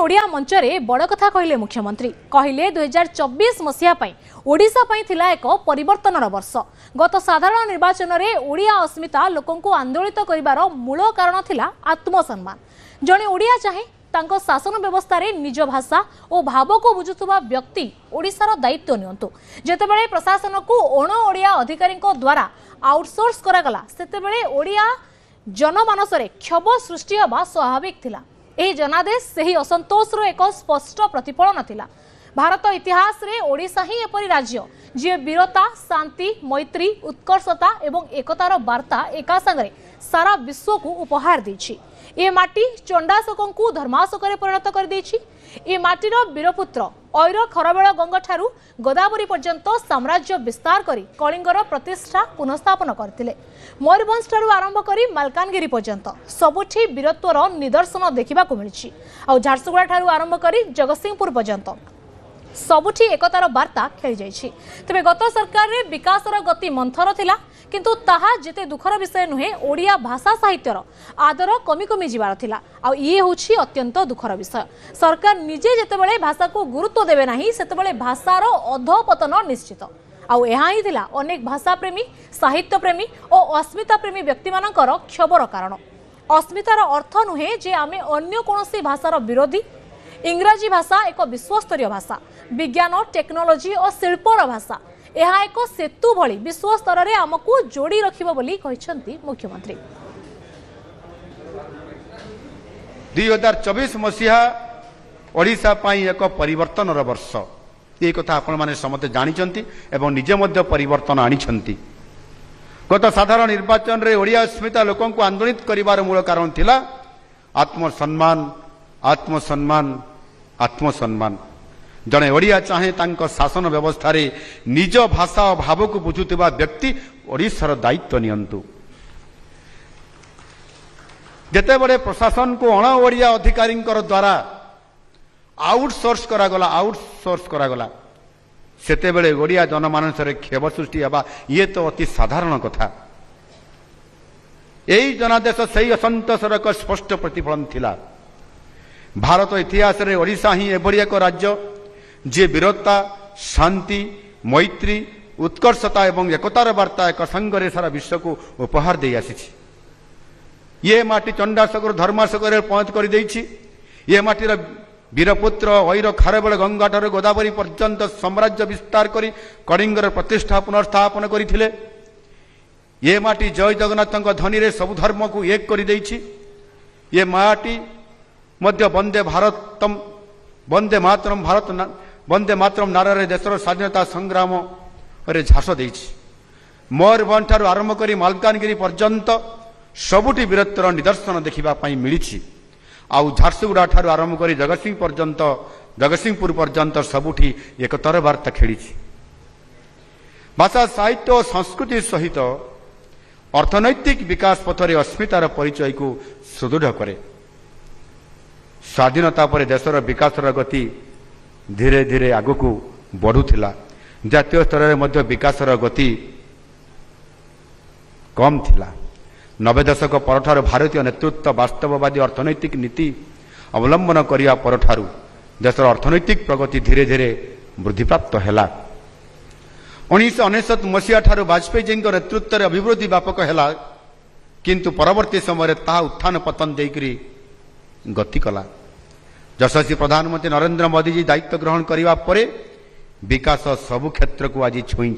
ओडिया मंचरे बड़ कथा कहले मुख्यमंत्री कहले 2024 मसीहा ओडिशा थिला एक परिवर्तनर वर्ष। गत साधारण निर्वाचन में ओडिया अस्मिता लोकंकु आंदोलित करिवार मूल कारण थिला आत्मसम्मान। जणे ओडिया चाहे तांको शासन व्यवस्था रे निज भाषा और भाव को बुझुवा व्यक्ति ओडिशार दायित्व नियंतु। जेतेबेले प्रशासन को अण ओडिया अधिकारी द्वारा आउटसोर्स करागला सेतेबेले ओडिया जनमानस रे क्षोभ सृष्टि होगा स्वाभाविक थिला। एही जनादेश सही असंतोष रो एक स्पष्ट प्रतिफलन थिला। भारत इतिहास रे ओडिशा ही एपरी राज्य जे वीरता शांति मैत्री उत्कर्षता एवं एकतार वार्ता एका संगे सारा विश्व को उपहार देछि। ए माटी चंडाशोकों को धर्माशोक परिणत कर देछि। ए माटीर वीरपुत्र ऐर खरबेल गंग ठारू गोदावरी पर्यंत साम्राज्य विस्तार करी कलिंगर प्रतिष्ठा पुनस्थापन करथिले। मयूरभंज ठारू आरंभ करी मालकानगिरी पर्यंत सबुठी वीरत्वर निदर्शन देखा मिली। आ झारसुगुड़ा ठारू आरंभ करी जगतसिंहपुर पर्यंत सबुठी एकतार वार्ता खेली जाइछि। तबे गत सरकार रे विकासर गति मंथर थिला किंतु ताहा जेते दुखर विषय नुहे ओडिया भाषा साहित्यर आदर कमी कमी जीवार थिला। आ ये होछि अत्यंत दुखर विषय। सरकार निजे जेतेबेले भाषा को गुरुत्व देबे नाही सेतेबेले भाषार अधोपतन निश्चित। आउ एहा ही थिला अनेक भाषा प्रेमी साहित्य प्रेमी और अस्मिता प्रेमी व्यक्ति मानकर क्षोभर कारण। अस्मितार अर्थ नुहे जे आमे अन्य कोनोसी भाषार विरोधी। इंग्राजी भाषा एक विश्वस्तरीय भाषा, विज्ञान टेक्नोलोजी और शिल्पर भाषा। यह एक सेतु भली विश्व स्तर में आमको जोड़ी रखिबो बोली कहिसंती मुख्यमंत्री। 2024 मसीहा ओडिशा पाई एक परिवर्तनर वर्ष। ये कथा आपण माने समते जानिचंती एवं निजे मध्य परिवर्तन आनिछंती। गत साधारण निर्वाचन रे ओडिया अस्मिता लोकन को आंदोलित करिवार मूल कारण थिला आत्मसम्मान आत्मसम्मान आत्मसम्मान। जड़े ओडिया चाहे तांको शासन व्यवस्था रे निज भाषा और भाव को बुझुवा व्यक्ति ओडिशार दायित्व नियंतु। जेतेबेले प्रशासन को अण ओडिया अधिकारी द्वारा आउटसोर्स करागला सेतेबेले ओडिया जनमानस रे क्षोभ सृष्टि होगा ये तो अति साधारण कथा। यही जनादेश सही असंतोषर एक स्पष्ट प्रतिफलन थिला। भारत इतिहास रे ओडिशा ही एभली एक राज्य जे वीरता शांति मैत्री उत्कर्षता एवं एकतार वार्ता एक संगे सारा विश्व को उपहार दे आसी। ये माटी चंडाशोक धर्माशोक पहुंच कर देछि। ये माटीर वीरपुत्र ऐर खारबेल गंगाठार गोदावरी पर्यंत साम्राज्य विस्तार करी कलिंगर प्रतिष्ठा पुनर्स्थापन करथिले। ये माटी जय जगन्नाथ ध्वनि रे सब धर्म को एक कर देछि। ये माटी मध्य वंदे भारतम वंदे मातरम भारत वंदे मातरम नारे देशर स्वाधीनता संग्राम रे झास देछि। मयूरभंज ठारू आरंभ करी मालकानगिरी पर्यंत सबुठी वीरत्वर निदर्शन देखा मिली। आउ झारसुगुड़ा ठारू आरंभ करी जगतसिंहपुर पर्यंत सबुठी एकतर वार्ता खेली। भाषा साहित्य और संस्कृति सहित अर्थनैतिक विकास पथरे अस्मितार परिचय को सुदृढ़ करे। स्वाधीनता पर देशर विकासर गति धीरे धीरे आगकू बढ़ुथिला। जातीय स्तर में मध्य विकासर गति कम थिला। 90 दशक परठार भारतीय नेतृत्व वास्तववादी अर्थनैतिक नीति अवलंबन करिया परठारू देशर अर्थनैतिक प्रगति धीरे धीरे वृद्धि प्राप्त हैला। 1999 मसीहा ठारू वाजपेयी जी नेतृत्व में अभिवृद्धि व्यापक हैला किंतु परवर्ती समय ताहा उत्थान पतन देकरी गति कला। यशस्वी प्रधानमंत्री नरेंद्र मोदी जी दायित्व ग्रहण करने पर विकास सबु क्षेत्र को आज छुई।